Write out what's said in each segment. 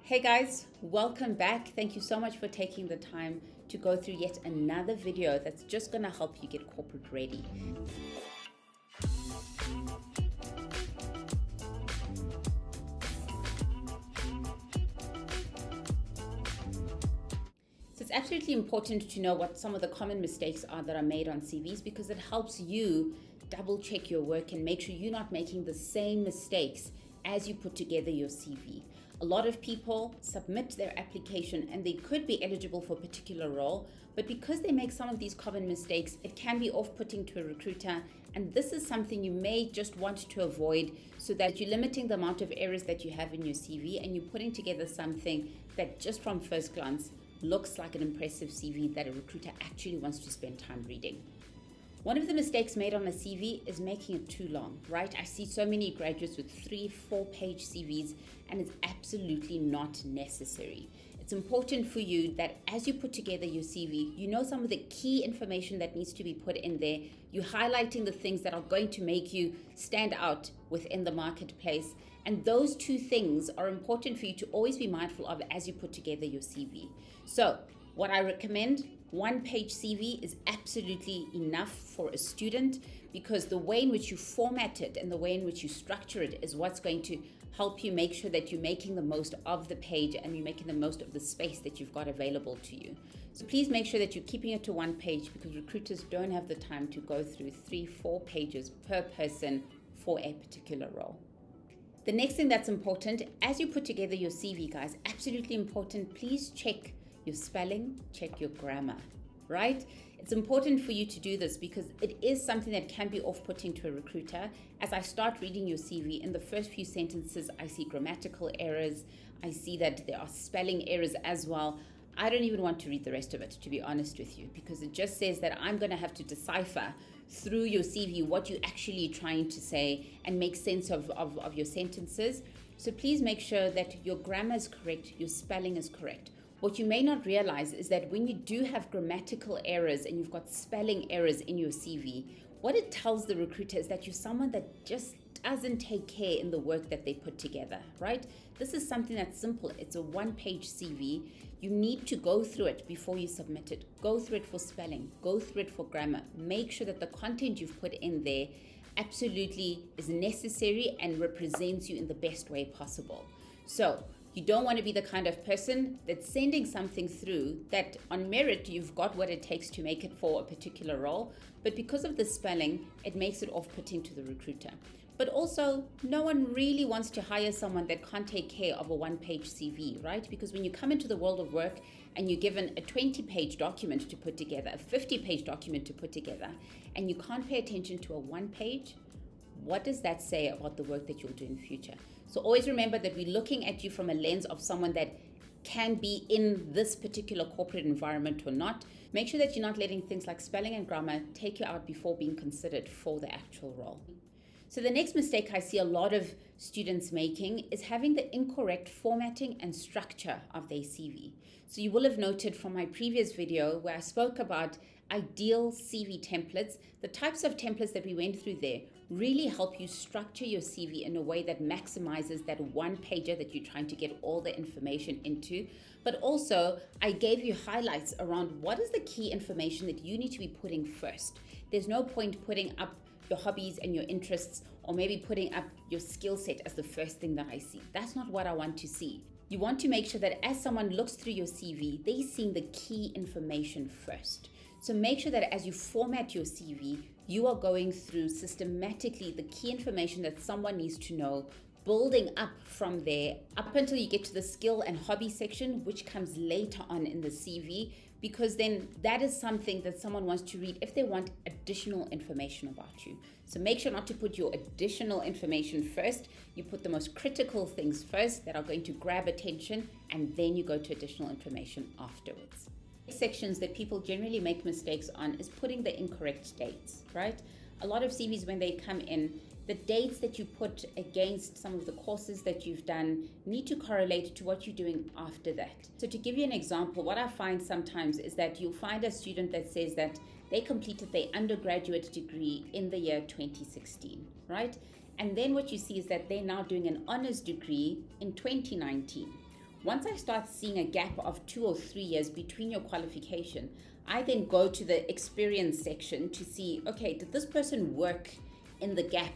Hey guys, welcome back. Thank you so much for taking the time to go through yet another video that's just going to help you get corporate ready. So it's absolutely important to know what some of the common mistakes are that are made on CVs, because it helps you double check your work and make sure you're not making the same mistakes as you put together your CV. A lot of people submit their application and they could be eligible for a particular role, but because they make some of these common mistakes, it can be off-putting to a recruiter. And this is something you may just want to avoid, so that you're limiting the amount of errors that you have in your CV and you're putting together something that just from first glance looks like an impressive CV that a recruiter actually wants to spend time reading. One of the mistakes made on a CV is making it too long, right? I see so many graduates with 3-4 page CVs, and it's absolutely not necessary. It's important for you that as you put together your CV, you know some of the key information that needs to be put in there. You're highlighting the things that are going to make you stand out within the marketplace. And those two things are important for you to always be mindful of as you put together your CV. So what I recommend, 1-page CV is absolutely enough for a student, because the way in which you format it and the way in which you structure it is what's going to help you make sure that you're making the most of the page and you're making the most of the space that you've got available to you. So please make sure that you're keeping it to 1 page, because recruiters don't have the time to go through 3-4 pages per person for a particular role. The next thing that's important, as you put together your CV, guys, absolutely important, please check your spelling, check your grammar, right? It's important for you to do this because it is something that can be off-putting to a recruiter. As I start reading your CV, in the first few sentences, I see grammatical errors. I see that there are spelling errors as well. I don't even want to read the rest of it, to be honest with you, because it just says that I'm going to have to decipher through your CV what you're actually trying to say and make sense of your sentences. So please make sure that your grammar is correct, your spelling is correct. What you may not realize is that when you do have grammatical errors and you've got spelling errors in your CV, what it tells the recruiter is that you're someone that just doesn't take care in the work that they put together, right? This is something that's simple. It's a 1-page CV. You need to go through it before you submit it. Go through it for spelling, go through it for grammar. Make sure that the content you've put in there absolutely is necessary and represents you in the best way possible. So you don't want to be the kind of person that's sending something through that on merit you've got what it takes to make it for a particular role, but because of the spelling, it makes it off-putting to the recruiter. But also, no one really wants to hire someone that can't take care of a 1-page CV, right? Because when you come into the world of work and you're given a 20-page document to put together, a 50-page document to put together, and you can't pay attention to a 1-page, what does that say about the work that you'll do in the future? So always remember that we're looking at you from a lens of someone that can be in this particular corporate environment or not. Make sure that you're not letting things like spelling and grammar take you out before being considered for the actual role. So the next mistake I see a lot of students making is having the incorrect formatting and structure of their CV. So you will have noted from my previous video where I spoke about ideal CV templates, the types of templates that we went through there really help you structure your CV in a way that maximizes that 1-pager that you're trying to get all the information into. But also, I gave you highlights around what is the key information that you need to be putting first. There's no point putting up your hobbies and your interests, or maybe putting up your skill set as the first thing that I see. That's not what I want to see. You want to make sure that as someone looks through your CV, they're seeing the key information first. So make sure that as you format your CV, you are going through systematically the key information that someone needs to know, building up from there up until you get to the skill and hobby section, which comes later on in the CV, because then that is something that someone wants to read if they want additional information about you. So make sure not to put your additional information first. You put the most critical things first that are going to grab attention, and then you go to additional information afterwards. Sections that people generally make mistakes on is putting the incorrect dates, right? A lot of CVs, when they come in, the dates that you put against some of the courses that you've done need to correlate to what you're doing after that. So to give you an example, what I find sometimes is that you'll find a student that says that they completed their undergraduate degree in the year 2016, right? And then what you see is that they're now doing an honors degree in 2019. Once I start seeing a gap of 2 or 3 years between your qualification, I then go to the experience section to see, okay, did this person work in the gap?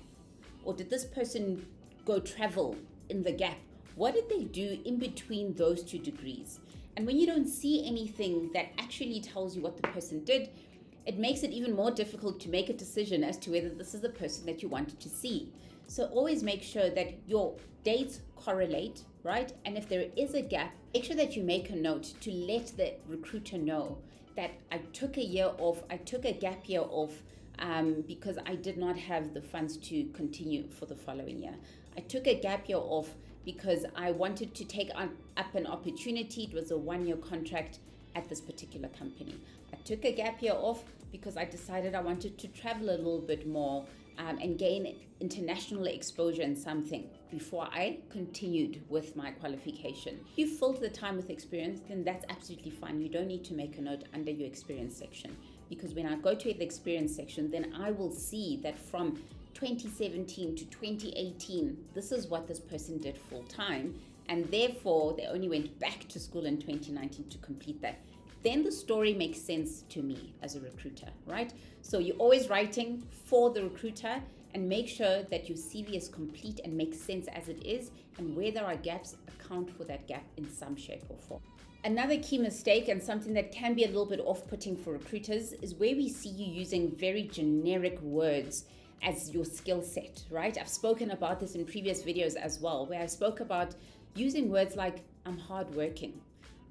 Or did this person go travel in the gap? What did they do in between those 2 degrees? And when you don't see anything that actually tells you what the person did, it makes it even more difficult to make a decision as to whether this is the person that you wanted to see. So always make sure that your dates correlate, right? And if there is a gap, make sure that you make a note to let the recruiter know that I took a year off, I took a gap year off because I did not have the funds to continue for the following year. I took a gap year off because I wanted to take up an opportunity. It was a 1-year contract at this particular company. I took a gap year off because I decided I wanted to travel a little bit more and gain international exposure in something before I continued with my qualification. If you filled the time with experience, then that's absolutely fine. You don't need to make a note under your experience section, because when I go to the experience section, then I will see that from 2017 to 2018, this is what this person did full time, and therefore they only went back to school in 2019 to complete that. Then the story makes sense to me as a recruiter, right? So you're always writing for the recruiter, and make sure that your CV is complete and makes sense as it is, and where there are gaps, account for that gap in some shape or form. Another key mistake, and something that can be a little bit off-putting for recruiters, is where we see you using very generic words as your skill set, right? I've spoken about this in previous videos as well, where I spoke about using words like I'm hardworking,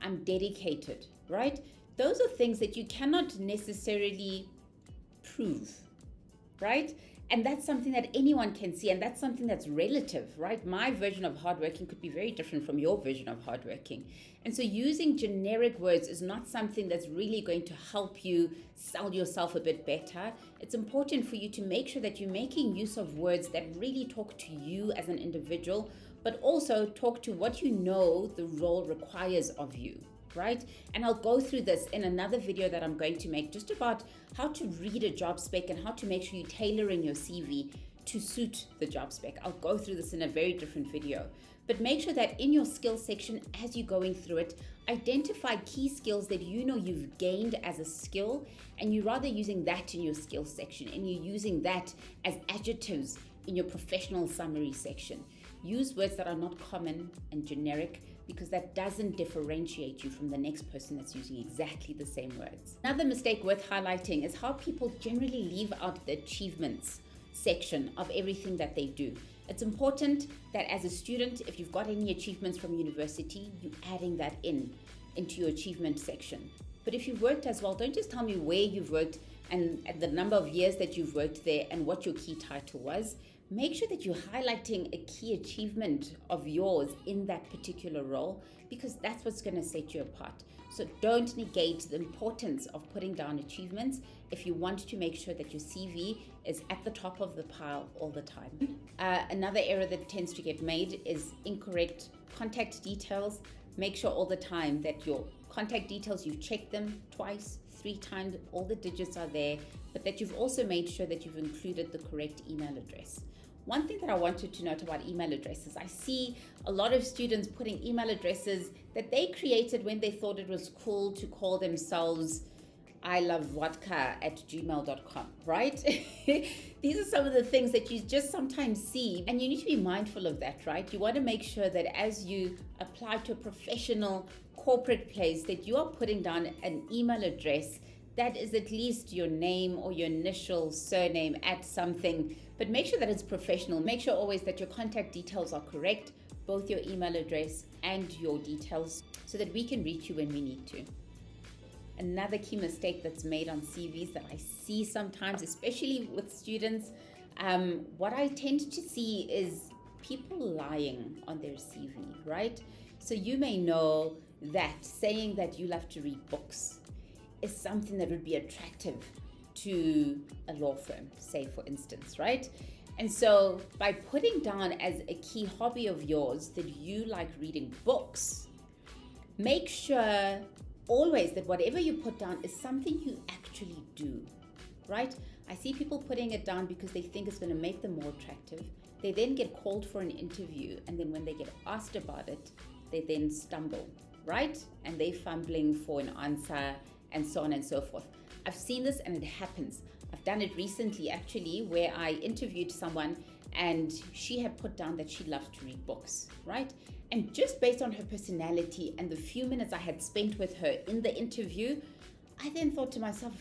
I'm dedicated, right? Those are things that you cannot necessarily prove, right? And that's something that anyone can see, and that's something that's relative, right? My version of hardworking could be very different from your version of hardworking. And so using generic words is not something that's really going to help you sell yourself a bit better. It's important for you to make sure that you're making use of words that really talk to you as an individual, but also talk to what you know the role requires of you, right? And I'll go through this in another video that I'm going to make, just about how to read a job spec and how to make sure you're tailoring your CV to suit the job spec. I'll go through this in a very different video. But make sure that in your skills section, as you're going through it, identify key skills that you know you've gained as a skill, and you're rather using that in your skills section, and you're using that as adjectives in your professional summary section. Use words that are not common and generic, because that doesn't differentiate you from the next person that's using exactly the same words. Another mistake worth highlighting is how people generally leave out the achievements section of everything that they do. It's important that as a student, if you've got any achievements from university, you're adding that into your achievement section. But if you've worked as well, don't just tell me where you've worked and the number of years that you've worked there and what your key title was. Make sure that you're highlighting a key achievement of yours in that particular role, because that's what's going to set you apart. So don't negate the importance of putting down achievements if you want to make sure that your CV is at the top of the pile all the time. Another error that tends to get made is incorrect contact details. Make sure all the time that your contact details, you've checked them twice, 3 times, all the digits are there, but that you've also made sure that you've included the correct email address. One thing that I wanted to note about email addresses, I see a lot of students putting email addresses that they created when they thought it was cool to call themselves ilovevodka@gmail.com, right? These are some of the things that you just sometimes see, and you need to be mindful of that, right? You want to make sure that as you apply to a professional corporate place, that you are putting down an email address that is at least your name or your initial surname at something, but make sure that it's professional. Make sure always that your contact details are correct, both your email address and your details, so that we can reach you when we need to. Another key mistake that's made on CVs that I see sometimes, especially with students, what I tend to see is people lying on their CV, right? So you may know that saying that you love to read books is something that would be attractive to a law firm, say for instance, right? And so by putting down as a key hobby of yours that you like reading books, make sure always that whatever you put down is something you actually do, right? I see people putting it down because they think it's going to make them more attractive. They then get called for an interview, and then when they get asked about it, they then stumble, right? And they're fumbling for an answer and so on and so forth. I've seen this and it happens. I've done it recently actually, where I interviewed someone and she had put down that she loves to read books, right? And just based on her personality and the few minutes I had spent with her in the interview, I then thought to myself,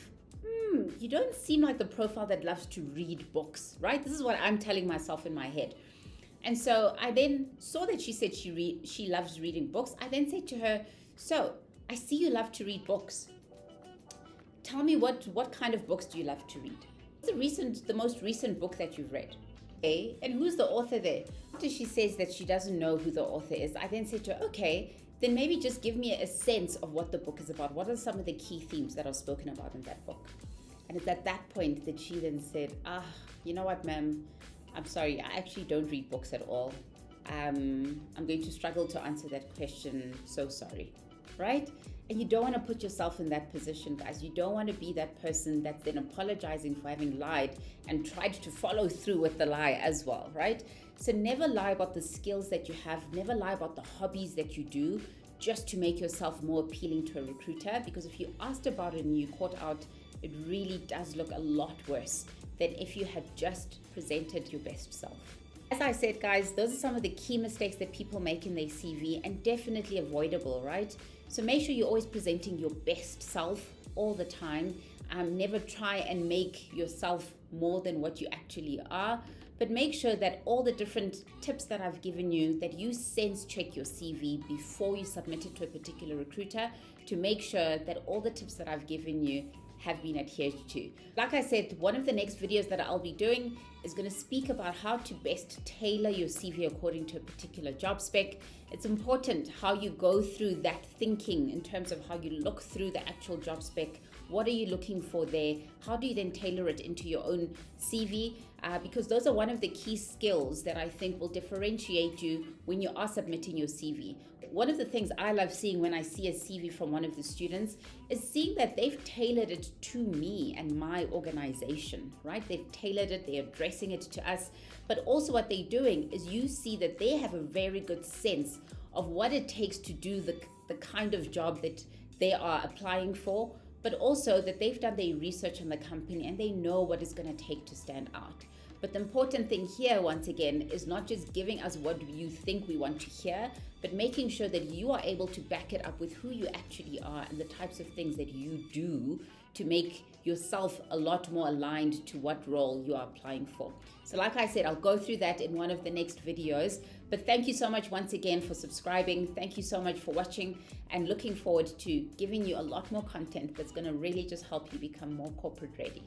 you don't seem like the profile that loves to read books, right? This is what I'm telling myself in my head. And so I then saw that she said she loves reading books. I then said to her, so I see you love to read books. Tell me what kind of books do you love to read? What's the most recent book that you've read? Okay, and who's the author there? After she says that she doesn't know who the author is, I then said to her, okay, then maybe just give me a sense of what the book is about. What are some of the key themes that are spoken about in that book? And it's at that point that she then said, you know what, ma'am, I'm sorry, I actually don't read books at all. I'm going to struggle to answer that question, so sorry, right? And you don't want to put yourself in that position, guys. You don't want to be that person that's then apologizing for having lied and tried to follow through with the lie as well, right? So never lie about the skills that you have. Never lie about the hobbies that you do just to make yourself more appealing to a recruiter. Because if you asked about it and you caught out, it really does look a lot worse than if you had just presented your best self. As I said, guys, those are some of the key mistakes that people make in their CV and definitely avoidable, right? So make sure you're always presenting your best self all the time. Never try and make yourself more than what you actually are, but make sure that all the different tips that I've given you, that you sense check your CV before you submit it to a particular recruiter to make sure that all the tips that I've given you have been adhered to. Like I said, one of the next videos that I'll be doing is going to speak about how to best tailor your CV according to a particular job spec. It's important how you go through that thinking in terms of how you look through the actual job spec. What are you looking for there? How do you then tailor it into your own CV? Because those are one of the key skills that I think will differentiate you when you are submitting your CV. One of the things I love seeing when I see a CV from one of the students is seeing that they've tailored it to me and my organization, right? They've tailored it, they're addressing it to us, but also what they're doing is you see that they have a very good sense of what it takes to do the kind of job that they are applying for, but also that they've done their research on the company and they know what it's going to take to stand out. But the important thing here, once again, is not just giving us what you think we want to hear, but making sure that you are able to back it up with who you actually are and the types of things that you do to make yourself a lot more aligned to what role you are applying for. So like I said, I'll go through that in one of the next videos. But thank you so much once again for subscribing. Thank you so much for watching, and looking forward to giving you a lot more content that's going to really just help you become more corporate ready.